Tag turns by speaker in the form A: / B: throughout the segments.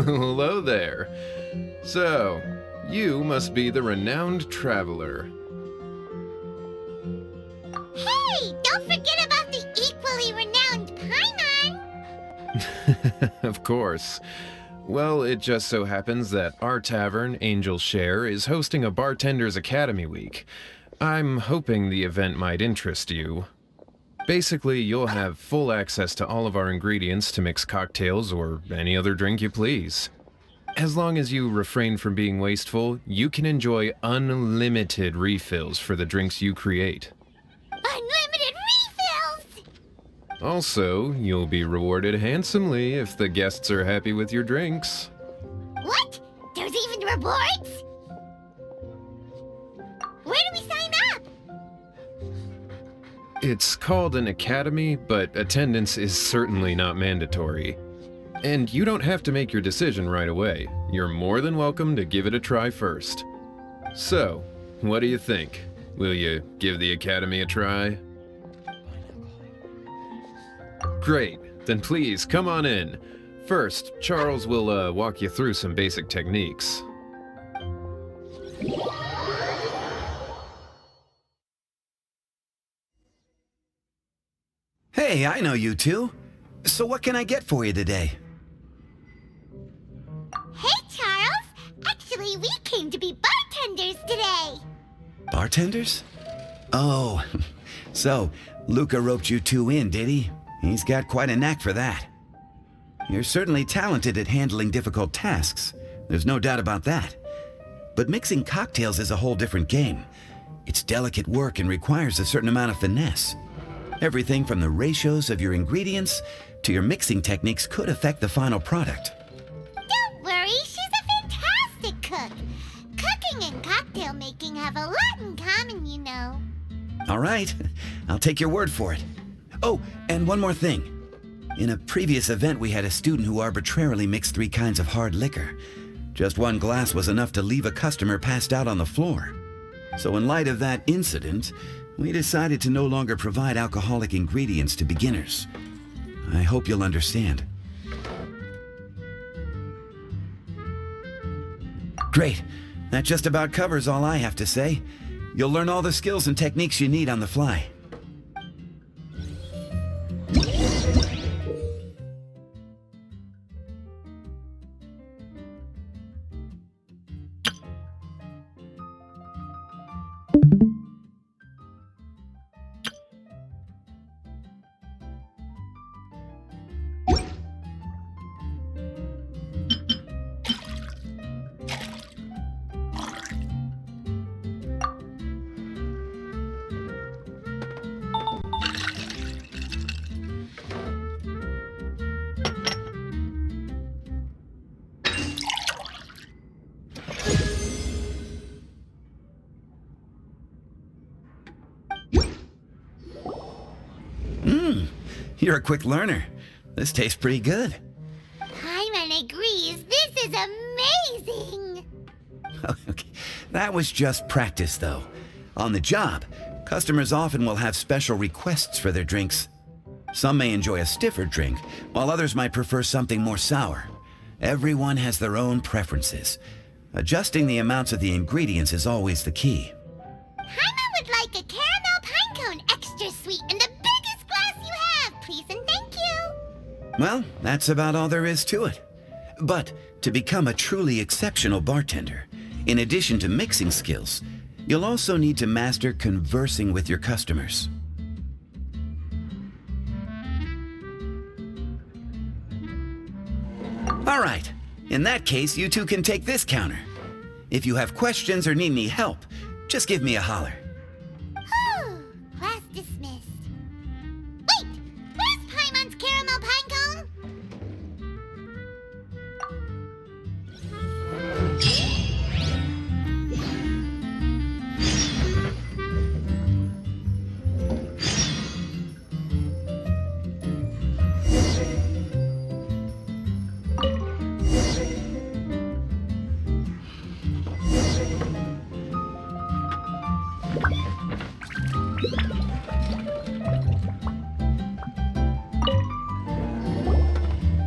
A: Hello there. So, you must be the renowned traveler.
B: Hey, don't forget about the equally renowned Paimon!
A: Of course. Well, it just so happens that our tavern, Angel's Share, is hosting a Bartender's Academy Week. I'm hoping the event might interest you. Basically, you'll have full access to all of our ingredients to mix cocktails or any other drink you please. As long as you refrain from being wasteful, you can enjoy unlimited refills for the drinks you create.
B: Unlimited refills!
A: Also, you'll be rewarded handsomely if the guests are happy with your drinks.
B: What? There's even rewards? Where do we sign up?
A: It's called an academy, but attendance is certainly not mandatory. And you don't have to make your decision right away. You're more than welcome to give it a try first. So, what do you think? Will you give the academy a try? Great, then please come on in. First, Charles will walk you through some basic techniques.
C: Hey, I know you two. So what can I get for you today?
B: Hey, Charles! Actually, we came to be bartenders today!
C: Bartenders? Oh, so Luca roped you two in, did he? He's got quite a knack for that. You're certainly talented at handling difficult tasks. There's no doubt about that. But mixing cocktails is a whole different game. It's delicate work and requires a certain amount of finesse. Everything from the ratios of your ingredients to your mixing techniques could affect the final product.
B: Don't worry, she's a fantastic cook. Cooking and cocktail making have a lot in common, you know.
C: All right, I'll take your word for it. Oh, and one more thing. In a previous event, we had a student who arbitrarily mixed 3 kinds of hard liquor. Just one glass was enough to leave a customer passed out on the floor. So in light of that incident, we decided to no longer provide alcoholic ingredients to beginners. I hope you'll understand. Great. That just about covers all I have to say. You'll learn all the skills and techniques you need on the fly. You're a quick learner. This tastes pretty good.
B: Paimon agrees. This is amazing!
C: Okay. That was just practice, though. On the job, customers often will have special requests for their drinks. Some may enjoy a stiffer drink, while others might prefer something more sour. Everyone has their own preferences. Adjusting the amounts of the ingredients is always the key.
B: Paimon would like a caramel pine cone extra sweet and the biggest glass you have, please and thank you!
C: Well, that's about all there is to it. But to become a truly exceptional bartender, in addition to mixing skills, you'll also need to master conversing with your customers. All right. In that case, you two can take this counter. If you have questions or need any help, just give me a holler.
B: Whew, class dismissed. Wait! Where's Paimon's caramel pine cone?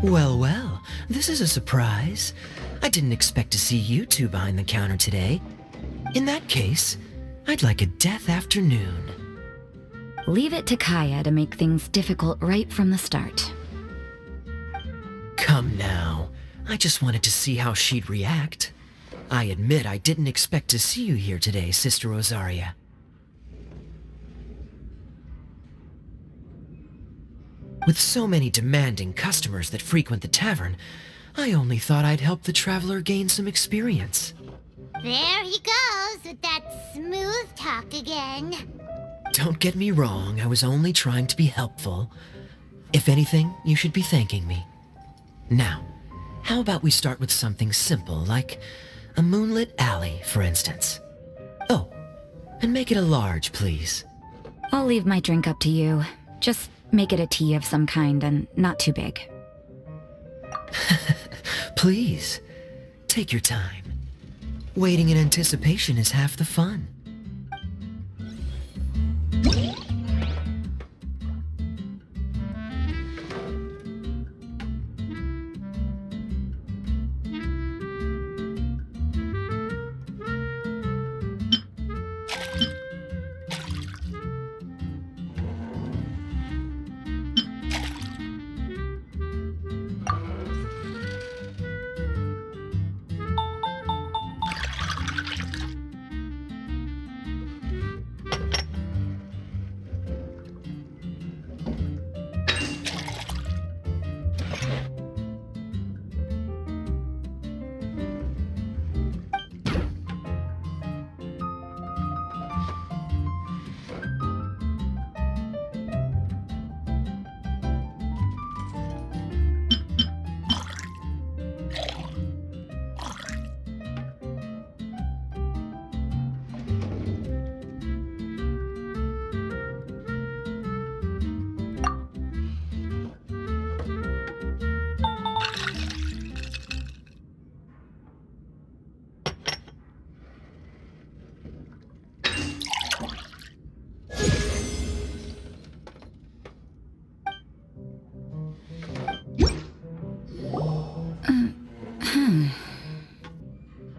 D: Well, well, This is a surprise. I didn't expect to see you two behind the counter today. In that case, I'd like a death afternoon.
E: Leave it to Kaya to make things difficult right from the start.
D: Come now. I just wanted to see how she'd react. I admit I didn't expect to see you here today, Sister Rosaria. With so many demanding customers that frequent the tavern, I only thought I'd help the traveler gain some experience.
B: There he goes with that smooth talk again.
D: Don't get me wrong, I was only trying to be helpful. If anything, you should be thanking me. Now, how about we start with something simple, like a moonlit alley, for instance? Oh, and make it a large, please.
E: I'll leave my drink up to you. Just make it a tea of some kind and not too big.
D: Please, take your time. Waiting in anticipation is half the fun.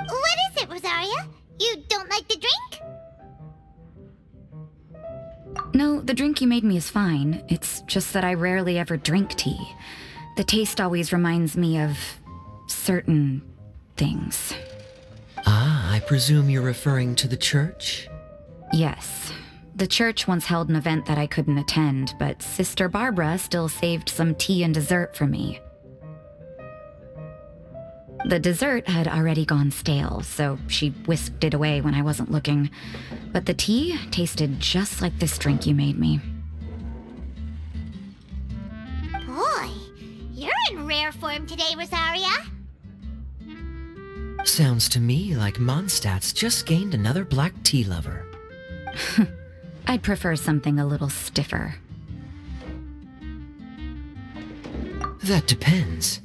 B: What is it, Rosaria? You don't like the drink?
E: No, the drink you made me is fine. It's just that I rarely ever drink tea. The taste always reminds me of certain things.
D: Ah, I presume you're referring to the church?
E: Yes. The church once held an event that I couldn't attend, but Sister Barbara still saved some tea and dessert for me. The dessert had already gone stale, so she whisked it away when I wasn't looking. But the tea tasted just like this drink you made me.
B: Boy, you're in rare form today, Rosaria.
D: Sounds to me like Mondstadt's just gained another black tea lover.
E: I'd prefer something a little stiffer.
D: That depends.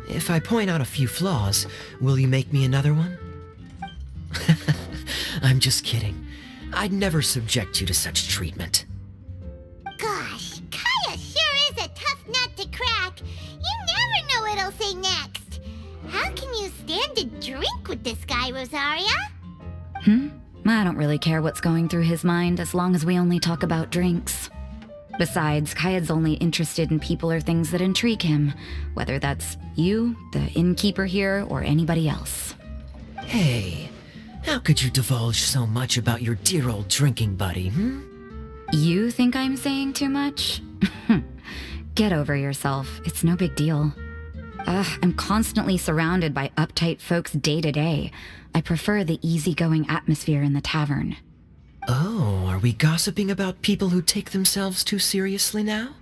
D: If I point out a few flaws, will you make me another one? I'm just kidding. I'd never subject you to such treatment.
B: Gosh, Kaya sure is a tough nut to crack. You never know what he'll say next. How can you stand to drink with this guy, Rosaria?
E: I don't really care what's going through his mind as long as we only talk about drinks. Besides, Kayad's only interested in people or things that intrigue him, whether that's you, the innkeeper here, or anybody else.
D: Hey, how could you divulge so much about your dear old drinking buddy,
E: You think I'm saying too much? Get over yourself. It's no big deal. I'm constantly surrounded by uptight folks day to day. I prefer the easygoing atmosphere in the tavern.
D: Oh, are we gossiping about people who take themselves too seriously now?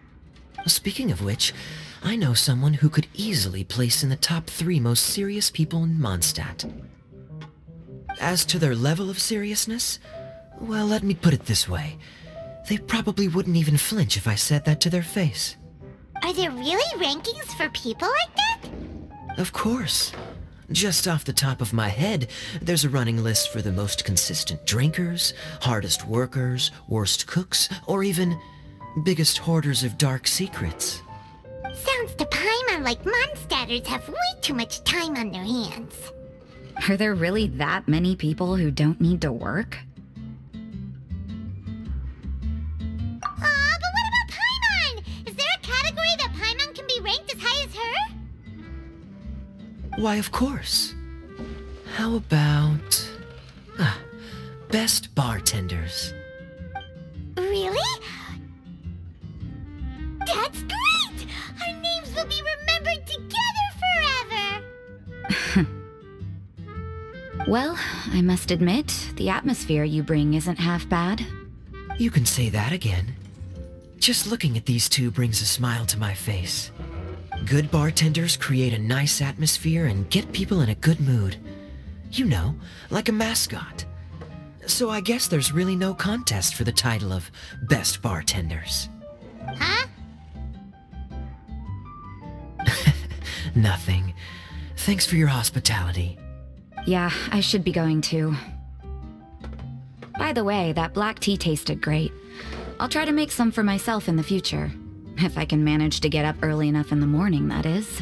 D: Speaking of which, I know someone who could easily place in the top 3 most serious people in Mondstadt. As to their level of seriousness, well, let me put it this way. They probably wouldn't even flinch if I said that to their face.
B: Are there really rankings for people like that?
D: Of course. Just off the top of my head, there's a running list for the most consistent drinkers, hardest workers, worst cooks, or even biggest hoarders of dark secrets.
B: Sounds to Paimon paimon like Mondstadters have way too much time on their hands.
E: Are there really that many people who don't need to work?
B: Aw, but what about paimon? Is there a category that paimon can be ranked as high as her?
D: Why, of course. How about... best bartenders.
B: Really? That's great! Our names will be remembered together forever!
E: Well, I must admit, the atmosphere you bring isn't half bad.
D: You can say that again. Just looking at these two brings a smile to my face. Good bartenders create a nice atmosphere and get people in a good mood. You know, like a mascot. So I guess there's really no contest for the title of Best Bartenders.
B: Huh?
D: Nothing. Thanks for your hospitality.
E: Yeah, I should be going too. By the way, that black tea tasted great. I'll try to make some for myself in the future. If I can manage to get up early enough in the morning, that is.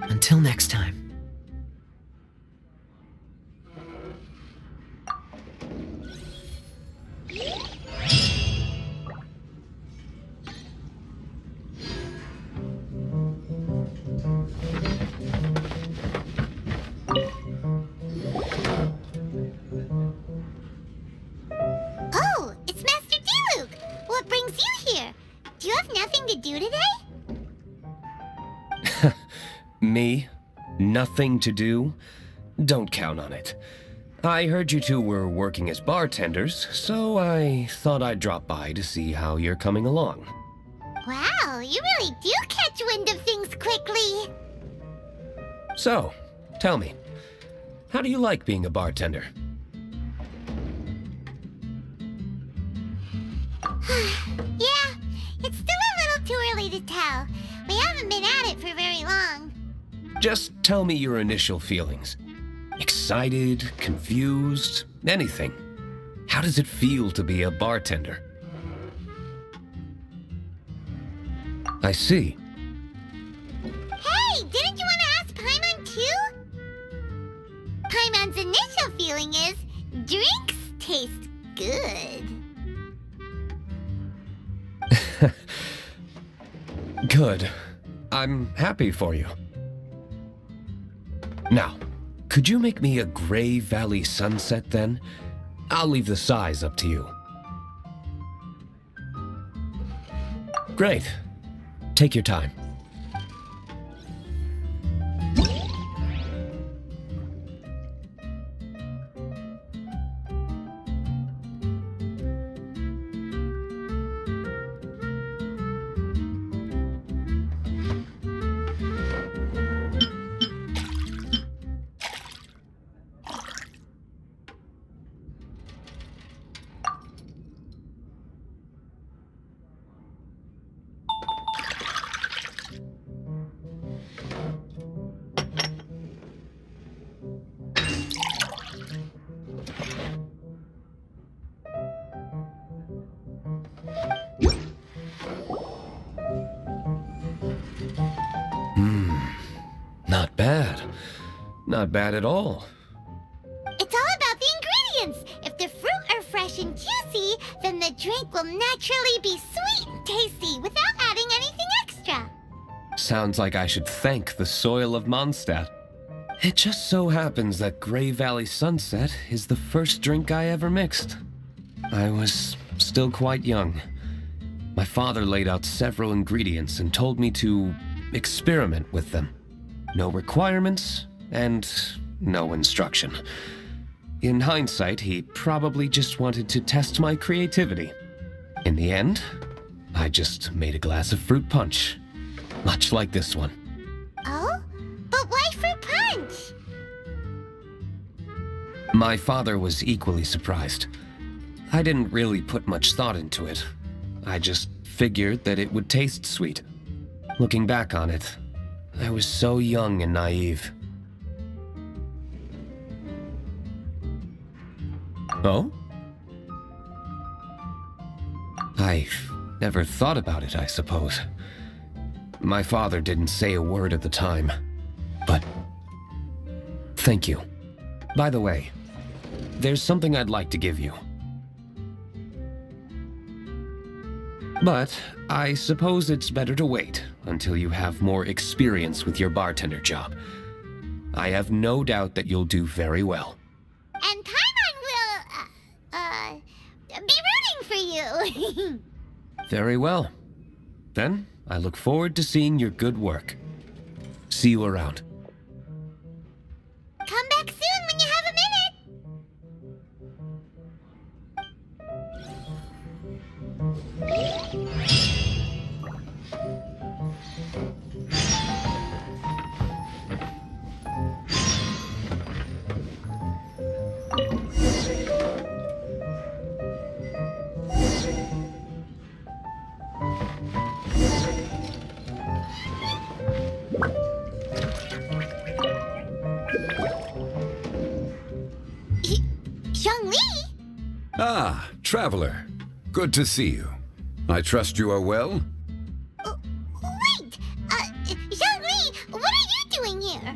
D: Until next time.
B: Oh, it's Master D-Luke! What brings you here? Do you have nothing to do today?
F: Me? Nothing to do? Don't count on it. I heard you two were working as bartenders, so I thought I'd drop by to see how you're coming along.
B: Wow, you really do catch wind of things quickly.
F: So, tell me, how do you like being a bartender?
B: Yeah, it's still a little too early to tell. We haven't been at it for very long.
F: Just tell me your initial feelings. Excited, confused, anything. How does it feel to be a bartender? I see.
B: Hey, didn't you want to ask Paimon too? Paimon's initial feeling is drinks taste good.
F: Good. I'm happy for you. Now, could you make me a Gray Valley sunset then? I'll leave the size up to you. Great. Take your time. Not bad. Not bad at all.
B: It's all about the ingredients. If the fruit are fresh and juicy, then the drink will naturally be sweet and tasty without adding anything extra.
F: Sounds like I should thank the soil of Mondstadt. It just so happens that Gray Valley Sunset is the first drink I ever mixed. I was still quite young. My father laid out several ingredients and told me to experiment with them. No requirements and no instruction. In hindsight, he probably just wanted to test my creativity. In the end, I just made a glass of fruit punch, much like this one.
B: Oh? But why fruit punch?
F: My father was equally surprised. I didn't really put much thought into it. I just figured that it would taste sweet. Looking back on it, I was so young and naive. Oh? I've never thought about it, I suppose. My father didn't say a word at the time, but thank you. By the way, there's something I'd like to give you. But I suppose it's better to wait until you have more experience with your bartender job. I have no doubt that you'll do very well.
B: And Paimon will, be rooting for you.
F: Very well. Then, I look forward to seeing your good work. See you around.
B: Come back soon when you have a Zhongli?
C: Ah, traveler. Good to see you. I trust you are well?
B: Wait! Zhongli, what are you doing here?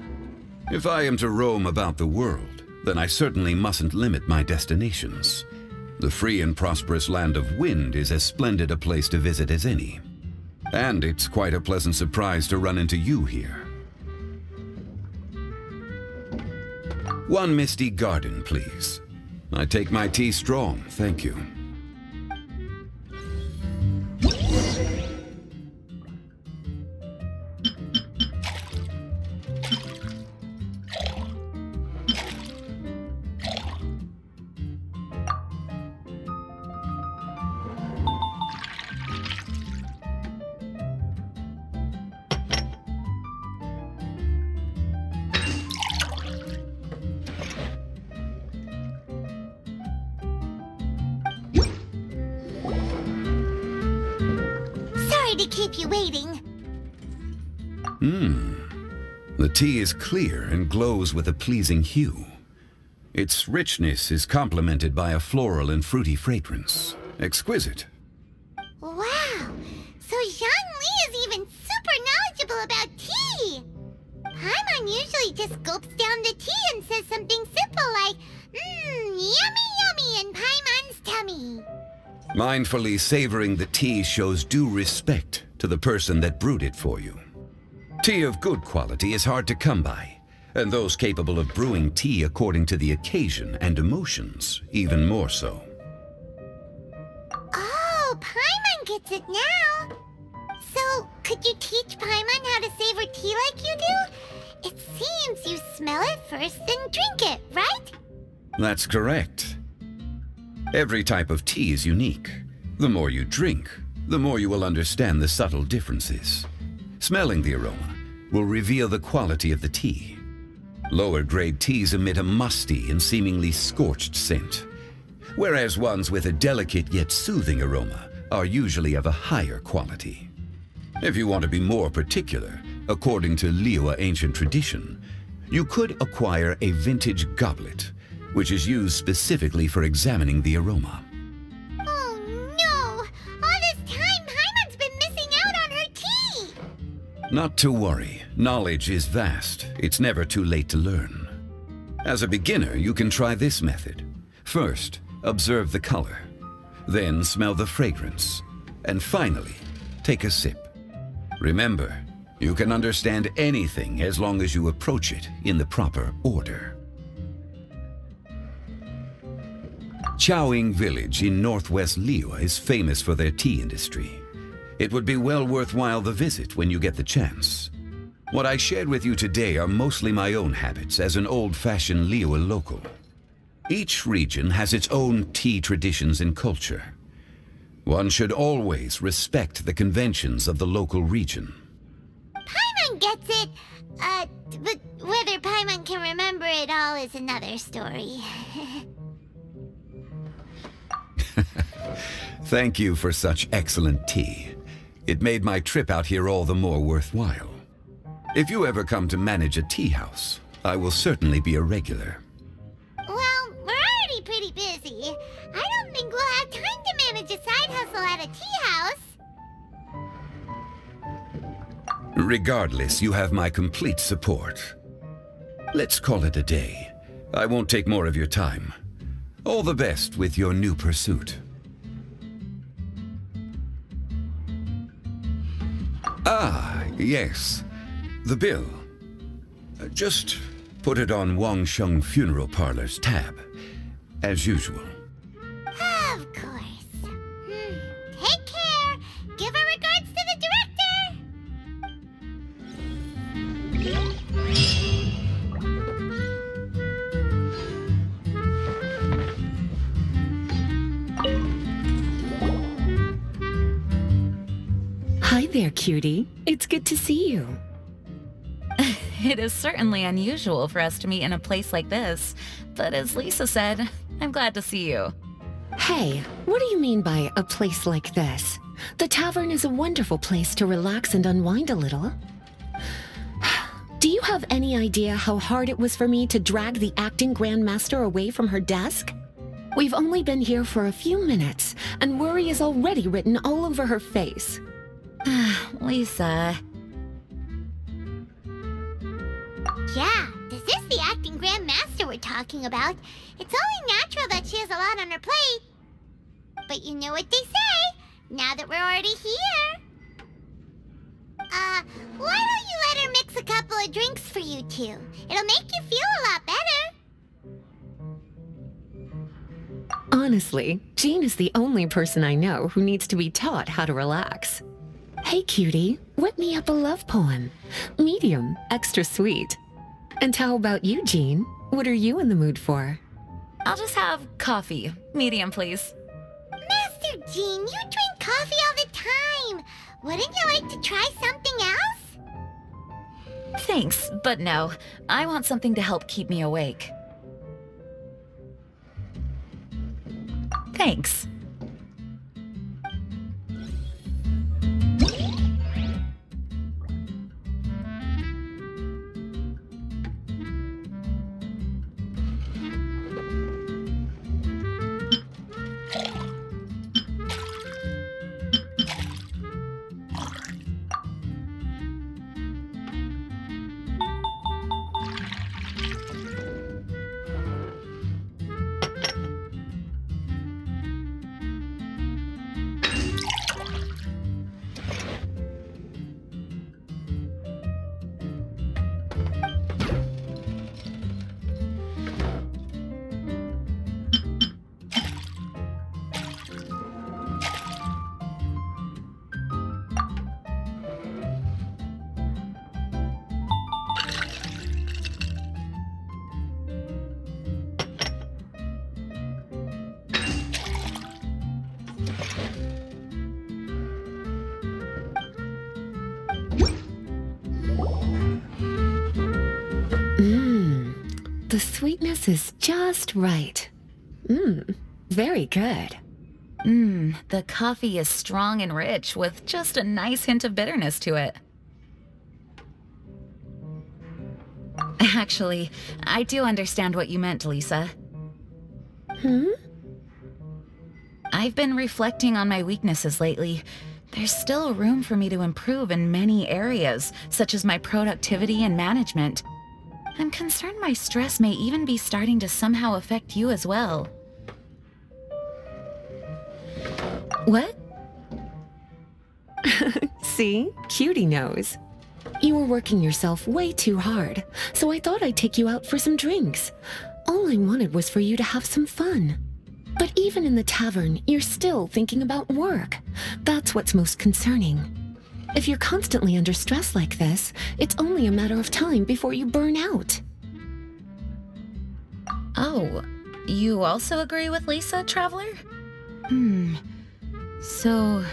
C: If I am to roam about the world, then I certainly mustn't limit my destinations. The free and prosperous land of Wind is as splendid a place to visit as any. And it's quite a pleasant surprise to run into you here. One misty garden, please. I take my tea strong, thank you.
B: Sorry to keep you waiting.
C: The tea is clear and glows with a pleasing hue. Its richness is complemented by a floral and fruity fragrance. Exquisite.
B: Wow! So Zhongli is even super knowledgeable about tea! Paimon usually just gulps down the tea and says something simple like, yummy yummy in Paimon's tummy.
C: Mindfully savoring the tea shows due respect to the person that brewed it for you. Tea of good quality is hard to come by, and those capable of brewing tea according to the occasion and emotions, even more so.
B: Oh, Paimon gets it now! So, could you teach Paimon how to savor tea like you do? It seems you smell it first, then drink it, right?
C: That's correct. Every type of tea is unique. The more you drink, the more you will understand the subtle differences. Smelling the aroma will reveal the quality of the tea. Lower grade teas emit a musty and seemingly scorched scent, whereas ones with a delicate yet soothing aroma are usually of a higher quality. If you want to be more particular, according to Liyue ancient tradition, you could acquire a vintage goblet, which is used specifically for examining the aroma.
B: Oh no! All this time, Paimon's been missing out on her tea!
C: Not to worry, knowledge is vast. It's never too late to learn. As a beginner, you can try this method. First, observe the color. Then smell the fragrance. And finally, take a sip. Remember, you can understand anything as long as you approach it in the proper order. Chaoying Village in northwest Liyue is famous for their tea industry. It would be well worthwhile the visit when you get the chance. What I shared with you today are mostly my own habits as an old-fashioned Liyue local. Each region has its own tea traditions and culture. One should always respect the conventions of the local region.
B: Paimon gets it, but whether Paimon can remember it all is another story.
C: Thank you for such excellent tea. It made my trip out here all the more worthwhile. If you ever come to manage a tea house, I will certainly be a regular.
B: Well, we're already pretty busy. I don't think we'll have time to manage a side hustle at a tea house.
C: Regardless, you have my complete support. Let's call it a day. I won't take more of your time. All the best with your new pursuit. Ah, yes. The bill. Just put it on Wang Sheng Funeral Parlor's tab. As usual.
B: Of course. Take care. Give our regards to the director.
G: Hi there, cutie. It's good to see you.
E: It is certainly unusual for us to meet in a place like this, but as Lisa said, I'm glad to see you.
G: Hey, what do you mean by a place like this? The tavern is a wonderful place to relax and unwind a little. Do you have any idea how hard it was for me to drag the acting grandmaster away from her desk? We've only been here for a few minutes, and worry is already written all over her face.
E: Lisa.
B: Yeah, this is the acting grandmaster we're talking about. It's only natural that she has a lot on her plate. But you know what they say, now that we're already here. Why don't you let her mix a couple of drinks for you two? It'll make you feel a lot better.
G: Honestly, Jean is the only person I know who needs to be taught how to relax. Hey, cutie, whip me up a love poem. Medium, extra sweet. And how about you, Jean? What are you in the mood for?
E: I'll just have coffee. Medium, please.
B: Master Jean, you drink coffee all the time. Wouldn't you like to try something else?
E: Thanks, but no. I want something to help keep me awake. Thanks.
G: The sweetness is just right. Very good.
E: The coffee is strong and rich with just a nice hint of bitterness to it. Actually, I do understand what you meant, Lisa. I've been reflecting on my weaknesses lately. There's still room for me to improve in many areas, such as my productivity and management. I'm concerned my stress may even be starting to somehow affect you as well.
G: What? See? Cutie knows. You were working yourself way too hard, so I thought I'd take you out for some drinks. All I wanted was for you to have some fun. But even in the tavern, you're still thinking about work. That's what's most concerning. If you're constantly under stress like this, it's only a matter of time before you burn out.
E: Oh, you also agree with Lisa, Traveler? So,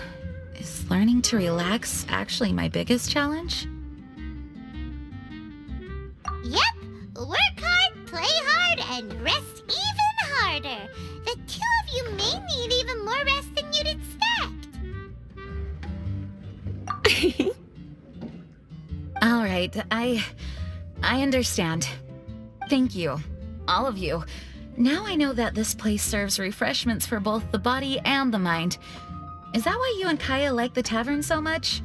E: is learning to relax actually my biggest challenge?
B: Yep, work hard, play hard, and rest even harder. The two of you may need even more rest than you'd expect.
E: All right, I understand. Thank you, all of you. Now I know that this place serves refreshments for both the body and the mind. Is that why you and Kaya like the tavern so much?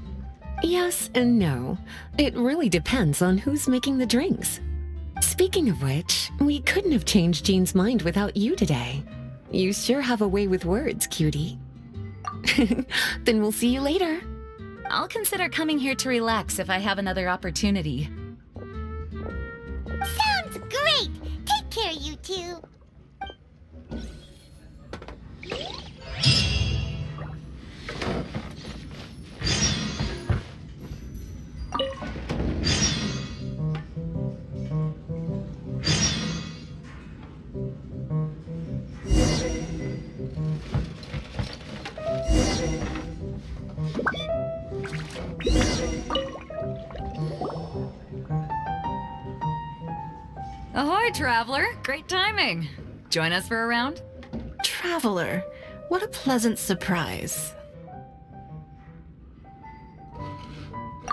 G: Yes and no. It really depends on who's making the drinks. Speaking of which, we couldn't have changed Jean's mind without you today. You sure have a way with words, cutie. Then we'll see you later.
E: I'll consider coming here to relax if I have another opportunity.
B: Sounds great! Take care, you two.
E: Ahoy, traveler! Great timing. Join us for a round?
H: Traveler, what a pleasant surprise.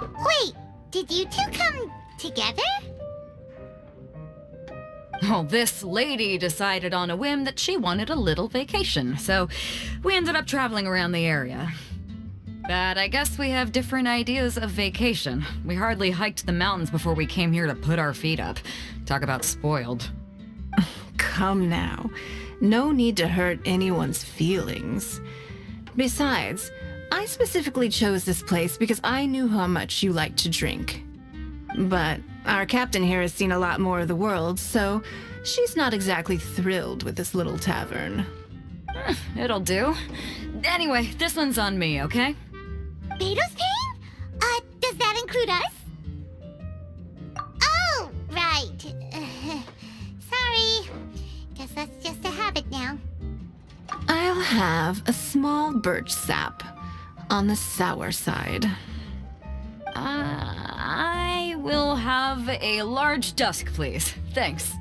B: Wait, did you two come together?
E: Well, this lady decided on a whim that she wanted a little vacation, so we ended up traveling around the area. But I guess we have different ideas of vacation. We hardly hiked the mountains before we came here to put our feet up. Talk about spoiled.
H: Come now. No need to hurt anyone's feelings. Besides, I specifically chose this place because I knew how much you like to drink. But our captain here has seen a lot more of the world, so she's not exactly thrilled with this little tavern.
E: It'll do. Anyway, this one's on me, okay?
B: Beto's paying? Does that include us? Oh, right. Sorry. Guess that's just a habit now.
H: I'll have a small birch sap on the sour side.
E: I will have a large dusk, please. Thanks.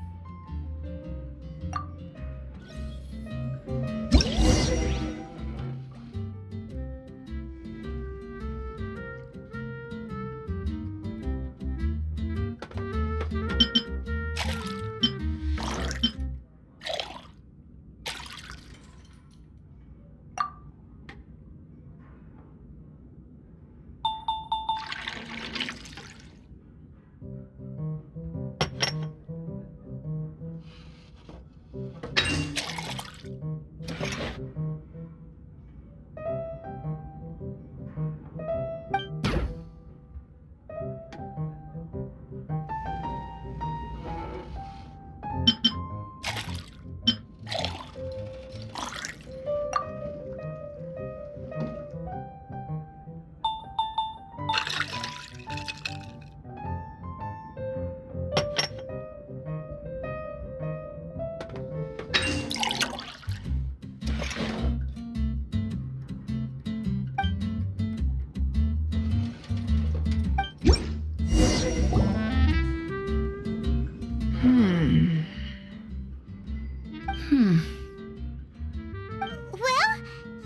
B: Well,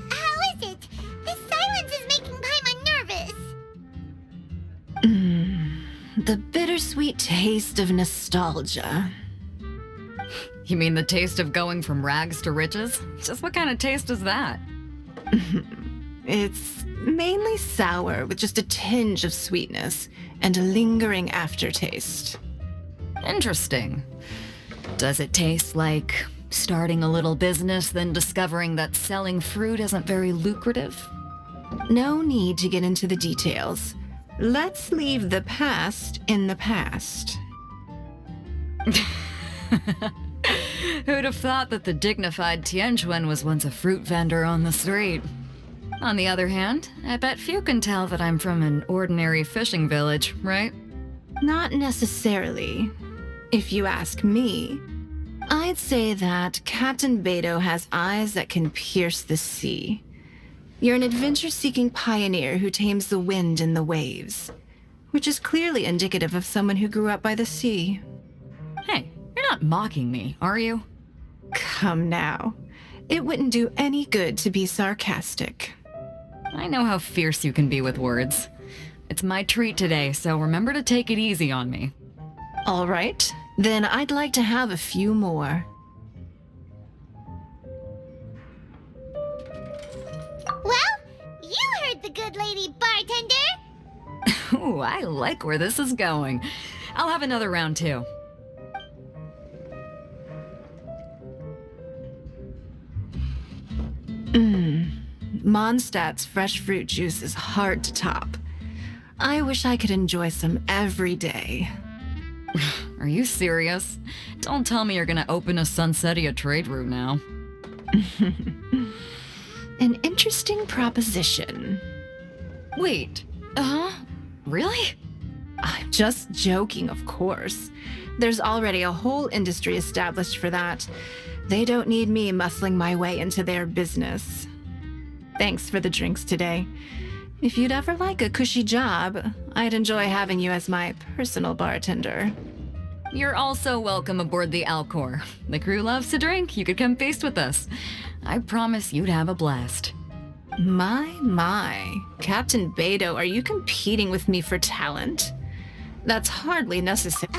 B: how is it? This silence is making Paimon nervous.
H: The bittersweet taste of nostalgia.
E: You mean the taste of going from rags to riches? Just what kind of taste is that?
H: It's mainly sour with just a tinge of sweetness and a lingering aftertaste.
E: Interesting. Does it taste like starting a little business, then discovering that selling fruit isn't very lucrative?
H: No need to get into the details. Let's leave the past in the past.
E: Who'd have thought that the dignified Tianquan was once a fruit vendor on the street? On the other hand, I bet few can tell that I'm from an ordinary fishing village, right?
H: Not necessarily. If you ask me, I'd say that Captain Beto has eyes that can pierce the sea. You're an adventure-seeking pioneer who tames the wind and the waves, which is clearly indicative of someone who grew up by the sea.
E: Hey, you're not mocking me, are you?
H: Come now. It wouldn't do any good to be sarcastic.
E: I know how fierce you can be with words. It's my treat today, so remember to take it easy on me.
H: All right, then I'd like to have a few more.
B: Well, you heard the good lady bartender.
E: Ooh, I like where this is going. I'll have another round too.
H: Mondstadt's fresh fruit juice is hard to top. I wish I could enjoy some every day.
E: Are you serious? Don't tell me you're gonna open a Sunsetia trade route now.
H: An interesting proposition.
E: Wait, really?
H: I'm just joking, of course. There's already a whole industry established for that. They don't need me muscling my way into their business. Thanks for the drinks today. If you'd ever like a cushy job, I'd enjoy having you as my personal bartender.
E: You're also welcome aboard the Alcor. The crew loves to drink. You could come feast with us. I promise you'd have a blast.
H: My. Captain Beidou, are you competing with me for talent? That's hardly necessary.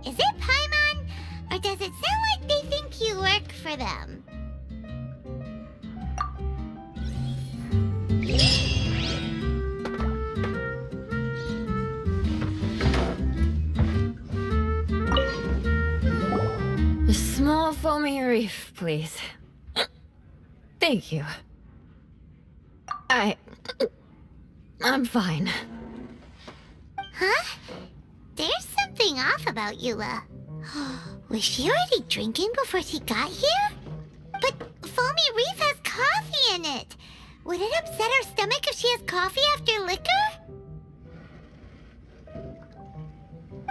B: Is it Paimon? Or does it sound like they think you work for them?
E: A small foamy reef, please. Thank you. I'm fine.
B: Huh? There's something off about Eula. Was she already drinking before she got here? But Foamy Reef has coffee in it. Would it upset her stomach if she has coffee after liquor?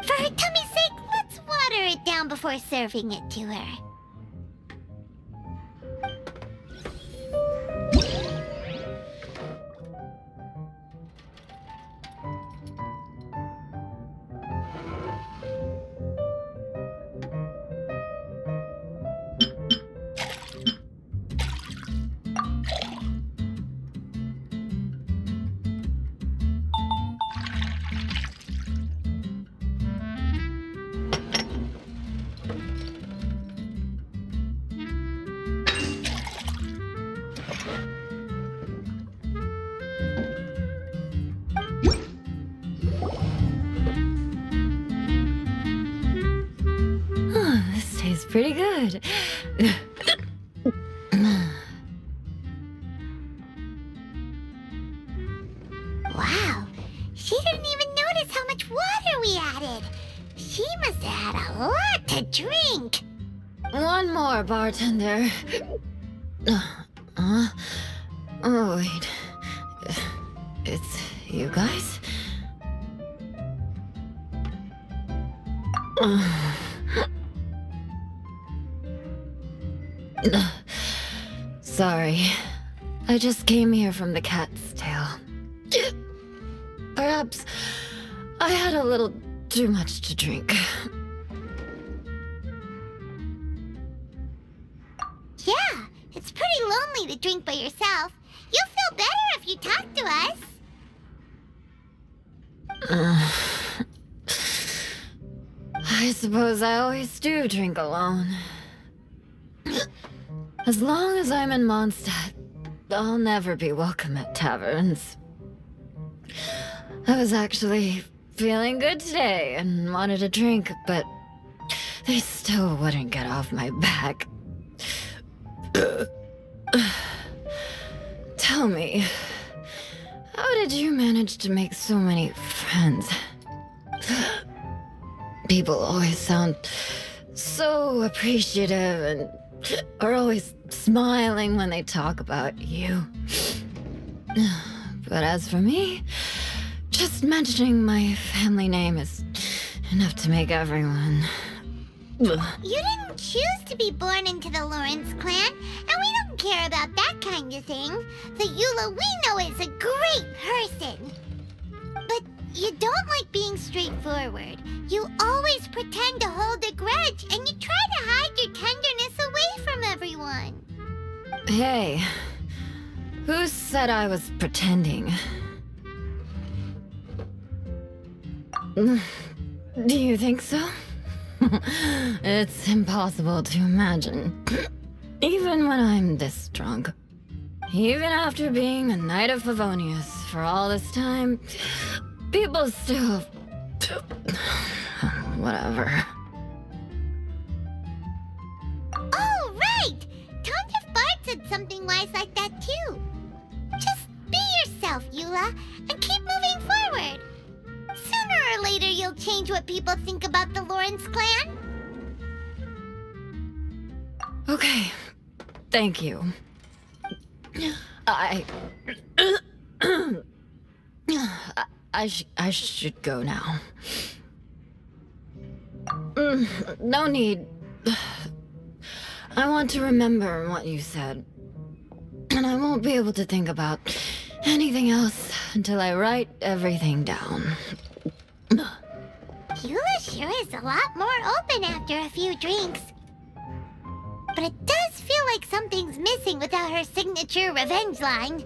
B: For her tummy's sake, let's water it down before serving it to her.
E: Pretty good.
B: Wow, she didn't even notice how much water we added. She must have had a lot to drink.
E: One more, bartender. Oh, wait. It's you guys? Sorry. I just came here from the Cat's Tail. Perhaps I had a little too much to drink.
B: Yeah, it's pretty lonely to drink by yourself. You'll feel better if you talk to us.
E: I suppose I always do drink alone. As long as I'm in Mondstadt, I'll never be welcome at taverns. I was actually feeling good today and wanted a drink, but they still wouldn't get off my back. Tell me, how did you manage to make so many friends? People always sound so appreciative and are always smiling when they talk about you. But as for me, just mentioning my family name is enough to make everyone...
B: You didn't choose to be born into the Lawrence clan, and we don't care about that kind of thing. The Eula we know is a great person. But you don't like being straightforward. You always pretend to hold a grudge, and you try to hide your tenderness away from everyone.
E: Hey, who said I was pretending? Do you think so? It's impossible to imagine. Even when I'm this drunk. Even after being a Knight of Favonius for all this time, people still... Whatever.
B: Oh, right! Tontif Bard said something wise like that too. Just be yourself, Eula, and keep moving forward. Sooner or later, you'll change what people think about the Lawrence clan.
E: Okay. Thank you. I should go now. No need. I want to remember what you said. And I won't be able to think about anything else until I write everything down.
B: Eula sure is a lot more open after a few drinks. But it does feel like something's missing without her signature revenge line.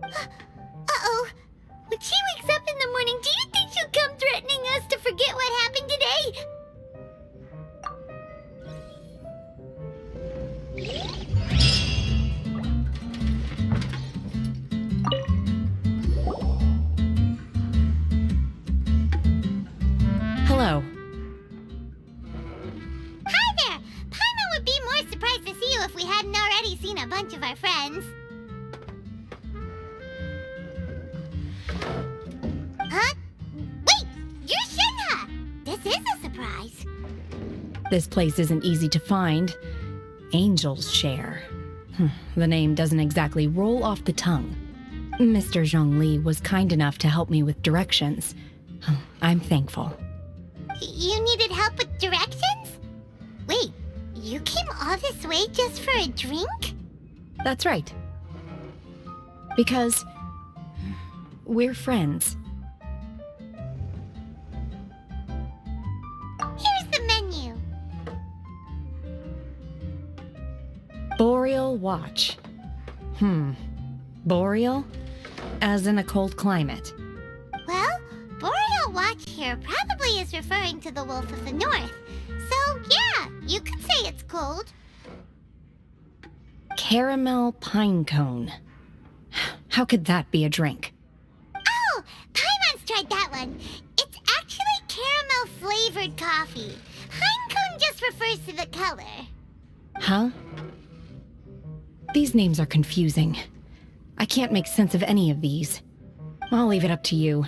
B: Uh-oh. When she wakes up in the morning, do you think she'll come threatening us to forget what happened today?
G: Hello.
B: Hi there! Paimon would be more surprised to see you if we hadn't already seen a bunch of our friends. Huh? Wait! You're Shenhe! This is a surprise.
G: This place isn't easy to find. Angel's Share. The name doesn't exactly roll off the tongue. Mr. Zhongli was kind enough to help me with directions. I'm thankful.
B: You needed help with directions? Wait, you came all this way just for a drink?
G: That's right. Because we're friends.
B: Here's the menu.
G: Boreal Watch. Boreal? As in a cold climate.
B: Well, Boreal Watch here probably is referring to the Wolf of the North. So, yeah, you could say it's cold.
G: Caramel Pine Cone. How could that be a drink?
B: Oh, Paimon's tried that one. It's actually caramel-flavored coffee. Pinecone just refers to the color.
G: Huh? These names are confusing. I can't make sense of any of these. I'll leave it up to you.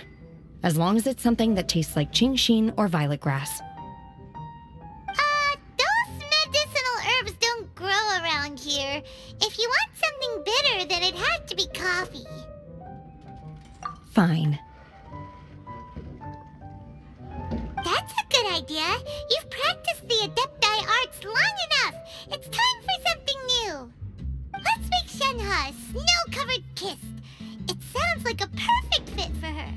G: As long as it's something that tastes like Qingxin or violet grass.
B: Those medicinal herbs don't grow around here. If you want something bitter, then it has to be coffee.
G: Fine.
B: That's a good idea. You've practiced the Adepti arts long enough. It's time for something new. Let's make Shenhe a snow-covered kiss. It sounds like a perfect fit for her.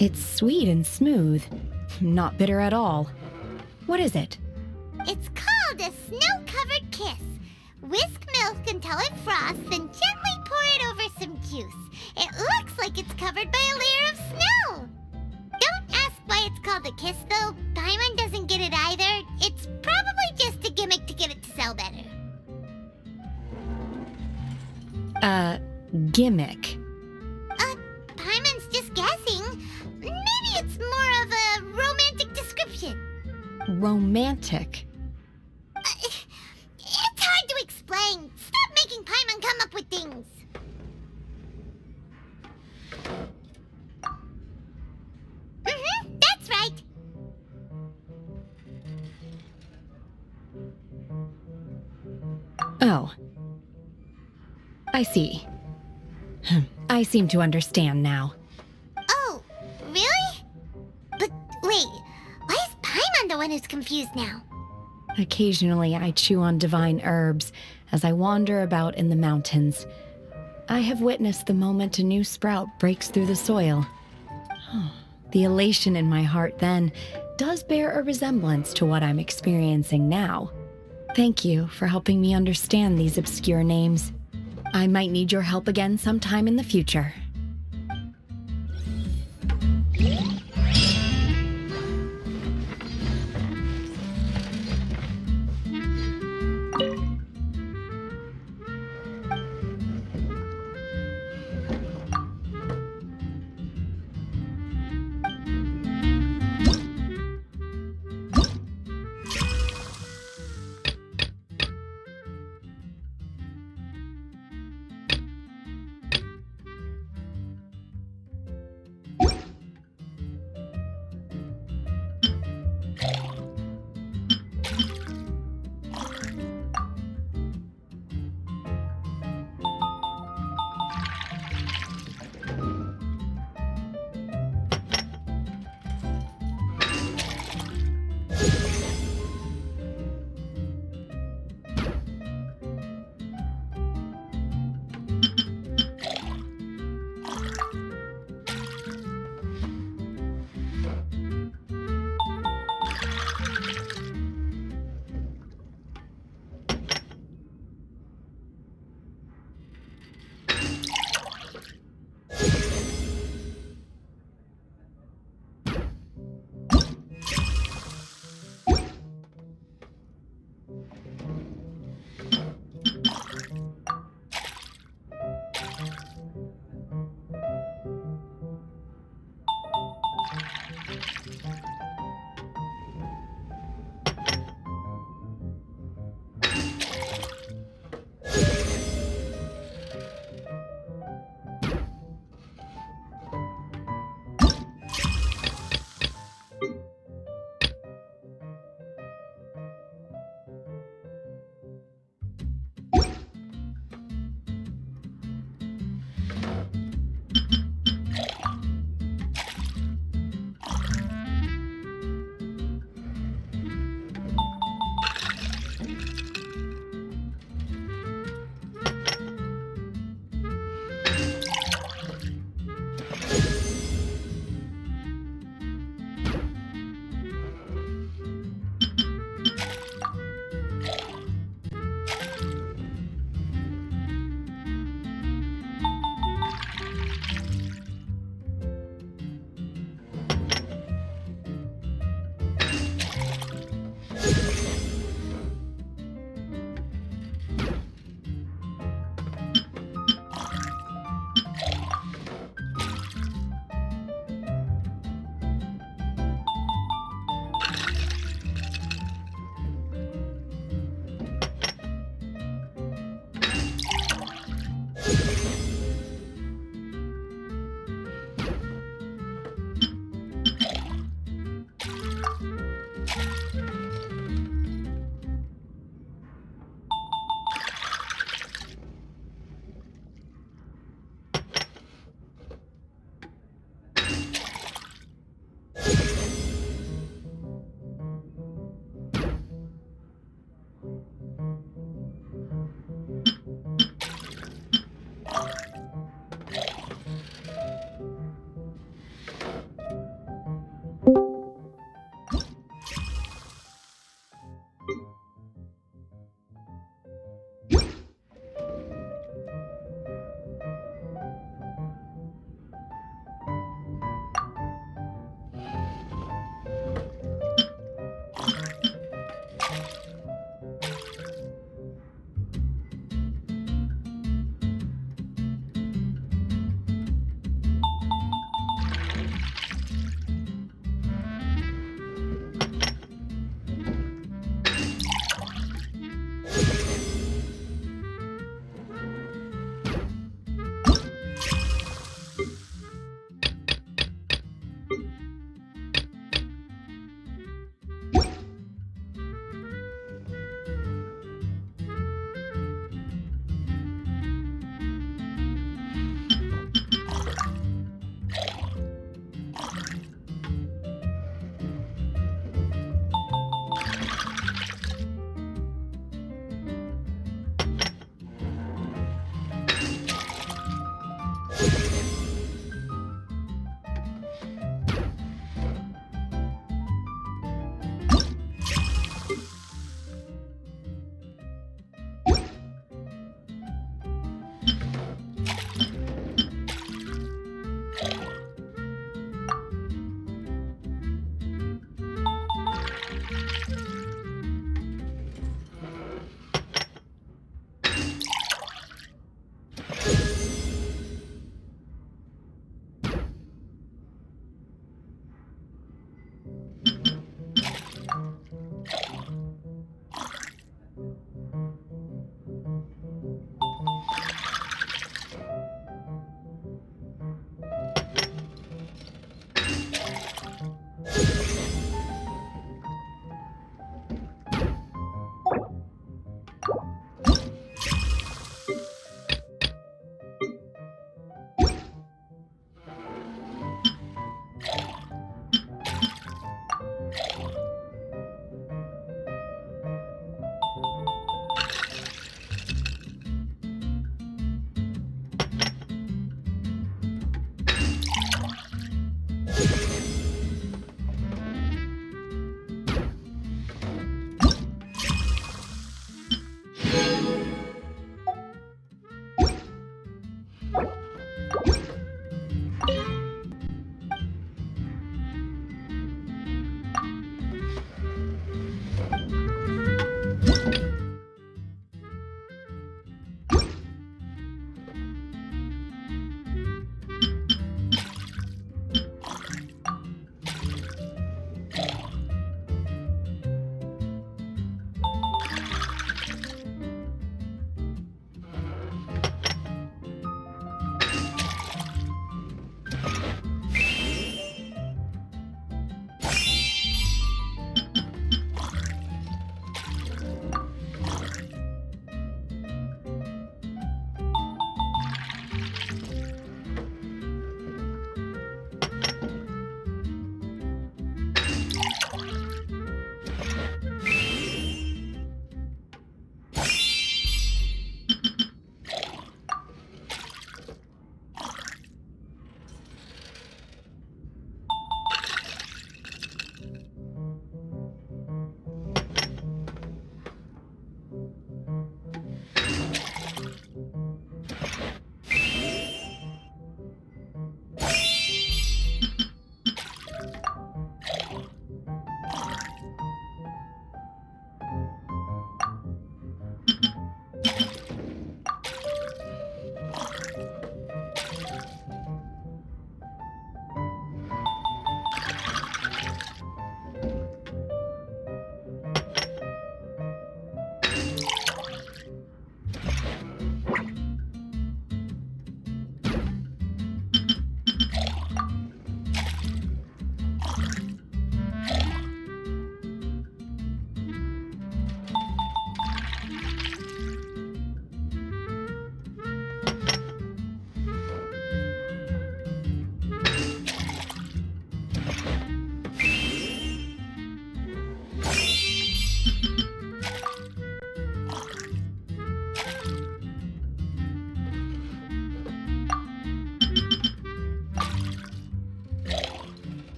G: It's sweet and smooth. Not bitter at all. What is it?
B: It's called a snow-covered kiss. Whisk milk until it froths, then gently pour it over some juice. It looks like it's covered by a layer of snow. Don't ask why it's called a kiss, though. Paimon doesn't get it either. It's probably just a gimmick to get it to sell better.
G: Gimmick.
B: Paimon's just guessing. Maybe it's more of a romantic description.
G: Romantic.
B: It's hard to explain. Stop making Paimon come up with things. That's right.
G: Oh. I see. I seem to understand now.
B: Oh, really? But wait, why is Paimon the one who's confused now?
G: Occasionally I chew on divine herbs as I wander about in the mountains.
I: I have witnessed the moment a new sprout breaks through the soil. The elation in my heart then does bear a resemblance to what I'm experiencing now. Thank you for helping me understand these obscure names. I might need your help again sometime in the future.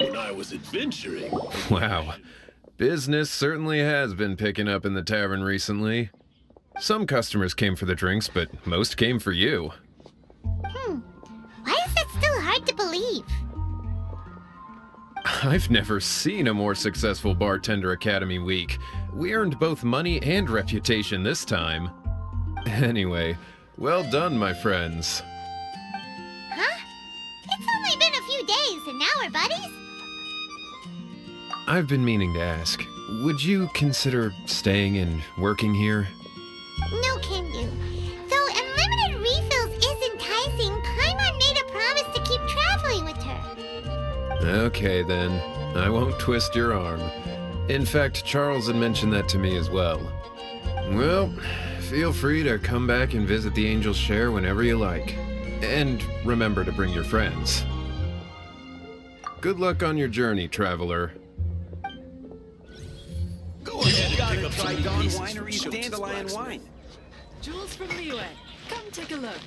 J: when I was adventuring.
A: Wow. Business certainly has been picking up in the tavern recently. Some customers came for the drinks, but most came for you.
B: Why is that still hard to believe?
A: I've never seen a more successful Bartender Academy week. We earned both money and reputation this time. Anyway, well done, my friends.
B: Huh? It's only been a few days and now we're buddies?
A: I've been meaning to ask, would you consider staying and working here?
B: No can do. Though unlimited refills is enticing, Paimon made a promise to keep traveling with her.
A: Okay then, I won't twist your arm. In fact, Charles had mentioned that to me as well. Well, feel free to come back and visit the Angel's Share whenever you like. And remember to bring your friends. Good luck on your journey, traveler.
J: Go ahead and pick up some
C: Dawn
J: pieces
C: Winery's
J: from Chilton's
C: dandelion
J: blacksmith.
C: wine.
K: Jules from Liyue, come take a look.